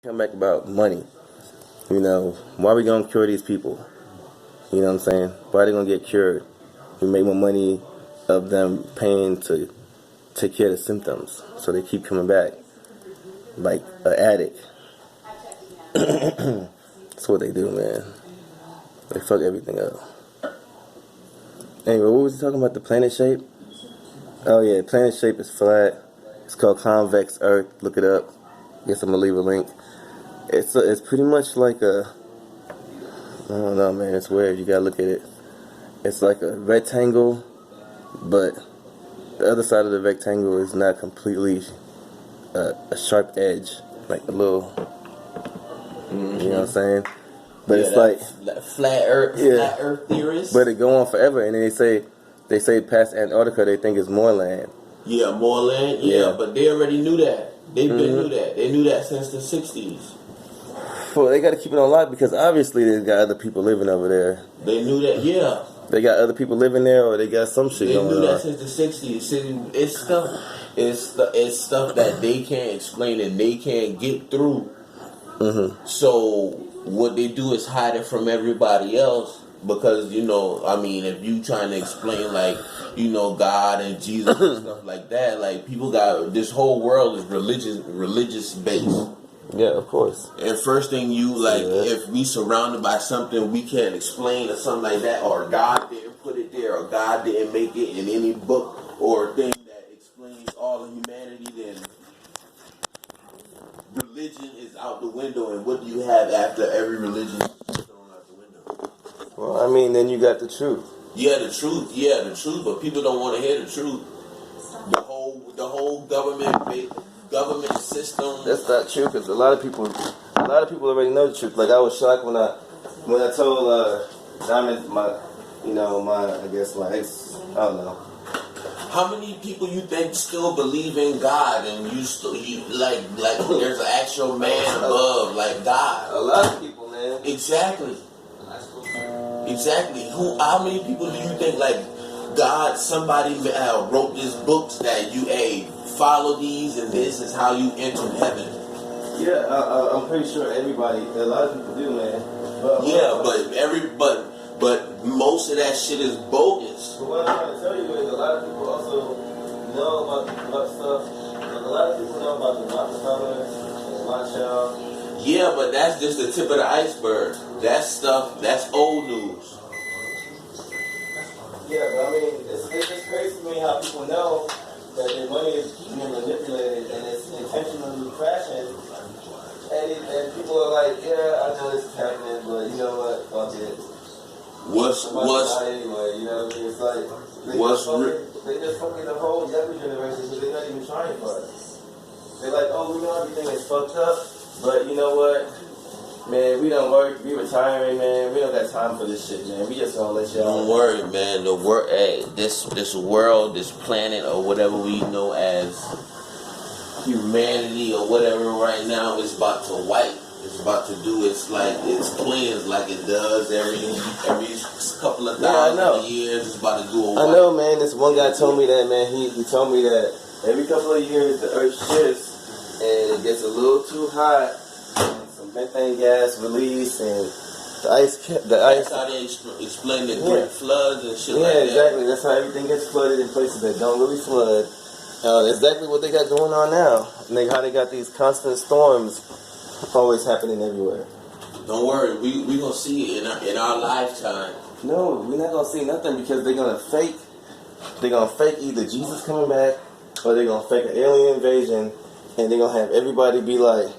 Come back about money. Why we gonna cure these people? You know what I'm saying? Why they gonna get cured? We make more money of them paying to take care of the symptoms, so they keep coming back like an addict. That's what they do, man. They fuck everything up. Anyway, what was he talking about? The planet shape? Oh yeah, planet shape is flat. It's called convex Earth. Look it up. Guess I'm gonna leave a link. It's pretty much like I don't know, man. It's weird. You gotta look at it. It's like a rectangle, but the other side of the rectangle is not completely a sharp edge, like a little. You know what I'm saying? But yeah, it's like flat Earth theorists. But it go on forever, and then they say past Antarctica they think it's more land. Yeah, more land. Yeah, but they already knew that. They've been knew that. They knew that since the 60s. Well, they got to keep it on lock because obviously they got other people living over there. They knew that. Yeah. They got other people living there, or they got some shit going on. They knew that since the 60s. It's stuff. It's stuff that they can't explain and they can't get through. So what they do is hide it from everybody else because if you trying to explain God and Jesus and stuff like that, like people got this whole world is religious based. Yeah, of course. And first thing if we surrounded by something we can't explain or something like that, or God didn't put it there, or God didn't make it in any book or thing that explains all of humanity, then religion is out the window. And what do you have after every religion is thrown out the window? Well, I mean, then you got the truth. Yeah, the truth, but people don't want to hear the truth. The whole government system. That's not true because a lot of people already know the truth. Like I was shocked when I told Diamond my ex, I don't know. How many people you think still believe in God and you like there's an actual man above like God? A lot of people, man. Exactly. How many people do you think like God? Somebody wrote these books that you follow these and this is how you enter heaven. Yeah, I'm pretty sure everybody. A lot of people do, man. But most of that shit is bogus. But what I'm trying to tell you is a lot of people also know about stuff. A lot of people know about the Rockefeller and Rothschild. Yeah, but that's just the tip of the iceberg. That stuff, that's old news. Yeah, but I mean, it's crazy to me how people know that their money is being manipulated and it's intentionally crashing. And people are like, yeah, I know this is happening, but you know what? Fuck it. What's anyway? You know what I mean? It's like they just fucking the whole younger generation, so they're not even trying for it. They're like, oh, we know everything is fucked up, but you know what? Man, we don't work. We retiring, man. We don't got time for this shit, man. We just gonna let y'all. Don't worry, man. The this world, this planet, or whatever we know as humanity or whatever right now is about to wipe. It's about to do it's cleanse like it does every couple of thousand years. It's about to do a wipe. I know, man. This one guy told me that, man. He told me that every couple of years the earth shifts and it gets a little too hot. Methane gas release and the ice. That's how they explain the great floods and shit like that. Yeah, exactly. That's how everything gets flooded in places that don't really flood. Exactly what they got going on now. And how they got these constant storms always happening everywhere. Don't worry, we gonna see it in our lifetime. No, we're not gonna see nothing because they're gonna fake. They're gonna fake either Jesus coming back or they're gonna fake an alien invasion, and they're gonna have everybody be like,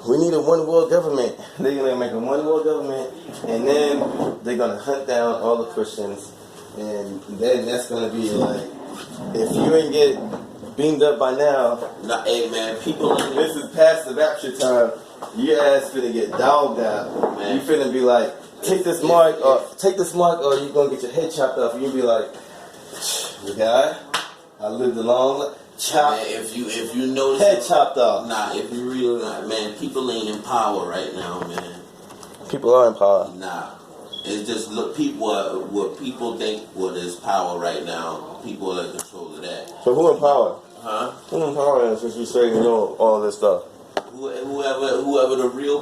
we need a one world government. They're going to make a one world government, and then they're going to hunt down all the Christians, and then that's going to be like, if you ain't get beamed up by now, hey man, this is past the rapture time, your ass finna get dogged out. Man. You finna be like, take this mark, or you're going to get your head chopped off, and you'll be like, the guy, I lived a long life. Man, if you notice, head chopped off. Nah, if you really man, people ain't in power right now, man. People are in power. Nah, it's just what people think what is power right now. People are in control of that. So who in power? Huh? Who in power? Since you say you know all this stuff. Whoever the real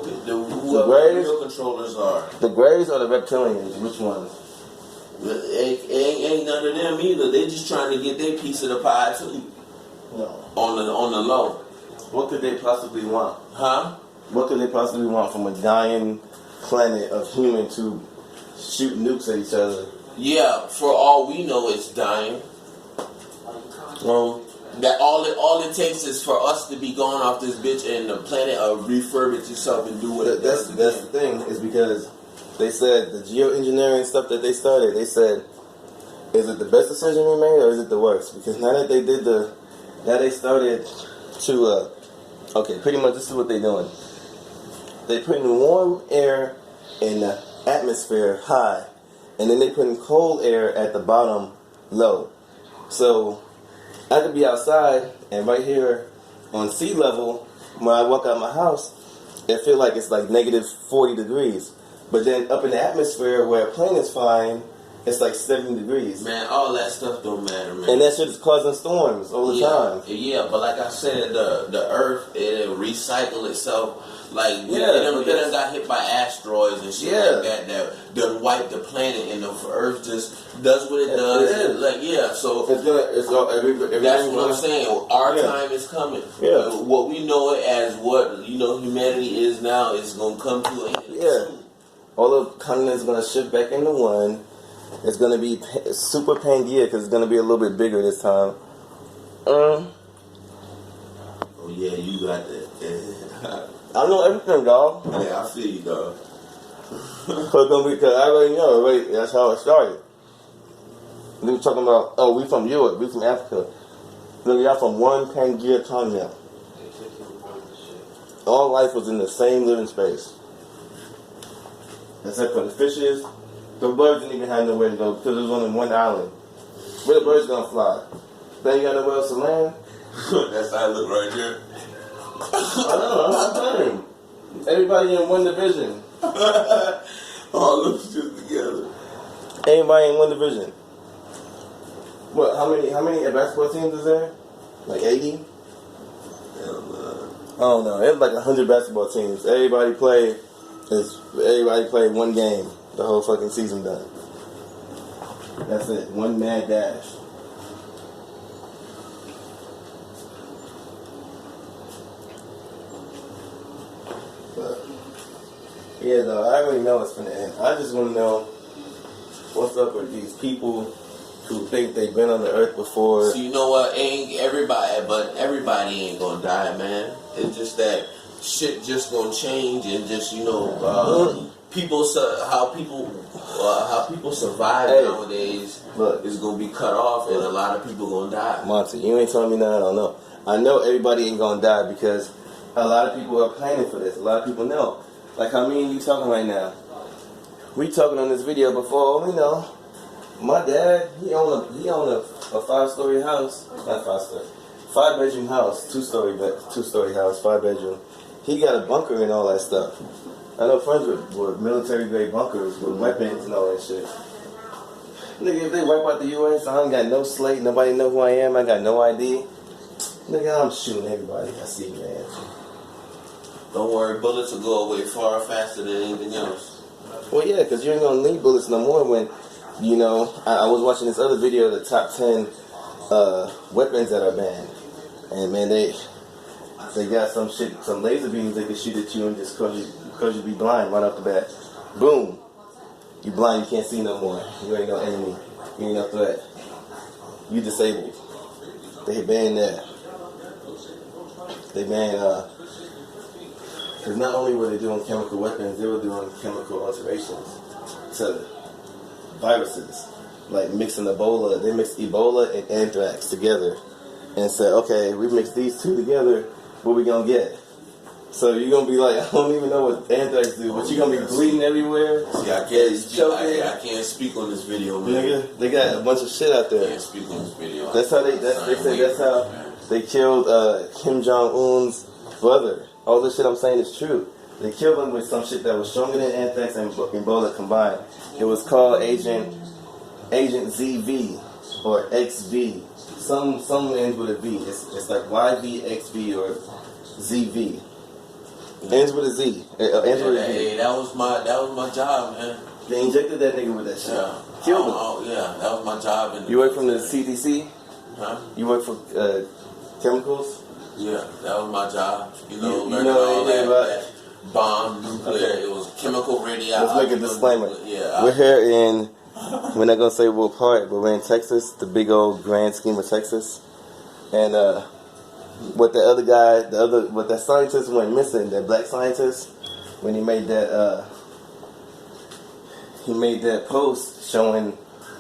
controllers are. The Greys or the reptilians? Which ones? Ain't none of them either. They just trying to get their piece of the pie too. No. On the low. What could they possibly want? Huh? What could they possibly want from a dying planet of humans who shoot nukes at each other? Yeah, for all we know, it's dying. That all it takes is for us to be gone off this bitch and the planet refurbish itself and do what it does. That's the thing, is because they said the geoengineering stuff that they started, they said, is it the best decision we made or is it the worst? Because now that they started to, okay, pretty much this is what they're doing. They're putting warm air in the atmosphere high, and then they putting cold air at the bottom low. So I could be outside, and right here on sea level, when I walk out my house, it feel like it's like negative 40 degrees. But then up in the atmosphere where a plane is flying, it's like 70 degrees. Man, all that stuff don't matter, man. And that shit is causing storms all the time. Yeah, but like I said, the Earth, it'll recycle itself. Like, it done got hit by asteroids and shit like that done wipe the planet, and the Earth just does what it does. And so that's what I'm saying. Our time is coming. Yeah. What we know it as, what humanity is now, is gonna come to an end. Yeah. All the continents gonna shift back into one. It's gonna be super Pangea because it's gonna be a little bit bigger this time. Oh yeah, you got that. I know everything, dog. Yeah, I feel you, dog. Because I already know, right? That's how it started. We were talking about, we from Europe, we from Africa. Then we are from one Pangea continent. All life was in the same living space. Except for the fishes. The birds didn't even have nowhere to go because it was only one island. Where the birds gonna fly? They ain't got nowhere else to land. That's how I look right here. I know, I'm saying. Everybody in one division. All them shit together. Everybody in one division. What? How many basketball teams is there? Like 80? Hell no. I don't know. It's like 100 basketball teams. Everybody play one game. The whole fucking season done. That's it. One mad dash. But yeah, though, I already know it's gonna end. I just want to know what's up with these people who think they've been on the earth before. So you know what? Everybody ain't gonna die, man. It's just that shit just gonna change, and just how people survive nowadays is gonna be cut off, and a lot of people gonna die. Monty, you ain't telling me nothing I don't know. I know everybody ain't gonna die because a lot of people are planning for this. A lot of people know. Like how me and you talking right now. We talking on this video before, my dad, he owned a 5-story house. Not 5-story. 5-bedroom house, 2-story house, 5-bedroom. He got a bunker and all that stuff. I know friends with military grade bunkers with weapons and all that shit. Nigga, if they wipe out the US, I ain't got no slate, nobody know who I am, I got no ID. Nigga, I'm shooting everybody I see, man. Don't worry, bullets will go away far faster than anything else. Well, yeah, because you ain't gonna need bullets no more when, I was watching this other video of the top 10 weapons that are banned. And man, they got some laser beams they can shoot at you and just cause you be blind right off the bat. Boom. You blind, you can't see no more. You ain't no enemy. You ain't no threat. You disabled. They banned that. They banned, because not only were they doing chemical weapons, they were doing chemical alterations to viruses. Like mixing Ebola. They mixed Ebola and anthrax together and said, okay, we mixed these two together, what we gonna get? So you're gonna be like, I don't even know what anthrax do, but you're gonna be bleeding everywhere. See, I can't speak on this video, man. Nigga, they got a bunch of shit out there. I can't speak on this video. That's how that's how they killed Kim Jong-un's brother. All this shit I'm saying is true. They killed him with some shit that was stronger than anthrax and Ebola combined. It was called Agent ZV or XV. Some ends with a V. It's like YVXV or ZV. Ends with a Z. Ends with a Z. Hey, that was my job, man. They injected that nigga with that shit. Yeah. Killed him. Oh, yeah, that was my job. You work from the CDC? Huh? You work for chemicals? Yeah, that was my job. You know, You learning know all anything that, about- that bomb, nuclear. Okay. It was chemical radiology. Let's make a disclaimer. Yeah, We're here in, we're not going to say what part, but we're in Texas, the big old grand scheme of Texas. And what the other guy, what that scientist went missing, that black scientist, when he made that post showing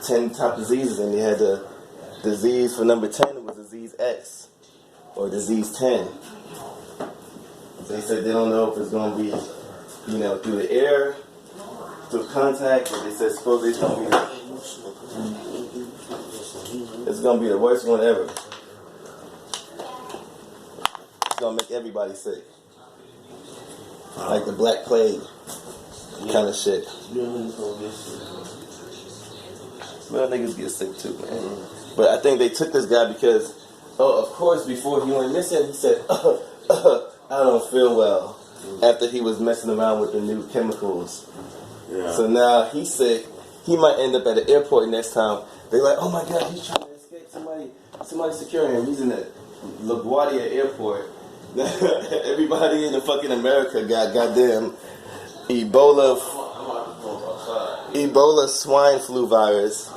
10 top diseases, and he had the disease for number 10 was disease X or disease 10. They said they don't know if it's going to be, you know, through the air, through contact, but they said supposedly it's going to be the worst one ever. It's going to make everybody sick. Like the Black Plague kind of shit. Well, niggas get sick too, man. But I think they took this guy because, of course, before he went missing, he said, I don't feel well. After he was messing around with the new chemicals. Yeah. So now he's sick. He might end up at the airport next time. They're like, oh my God, he's trying to escape. Somebody securing him. He's in the LaGuardia airport. Everybody in the fucking America got goddamn Ebola swine flu virus.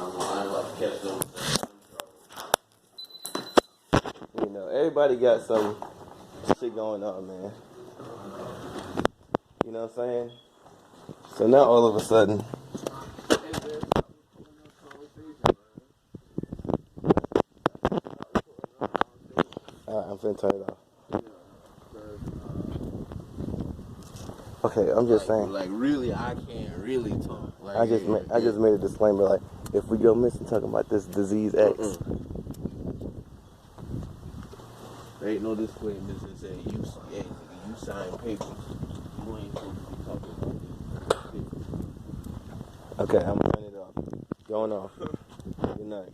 You know, everybody got some shit going on, man. You know what I'm saying? So now all of a sudden, alright, I'm finna turn it off. Okay, I'm just saying. Like really, I can't really talk. Like, I just made a disclaimer, like, if we go missing talking about this disease X. There ain't no disclaimer that say you sign papers. You ain't supposed to be talking about this. Okay, I'm turning it off. Going off. Good night.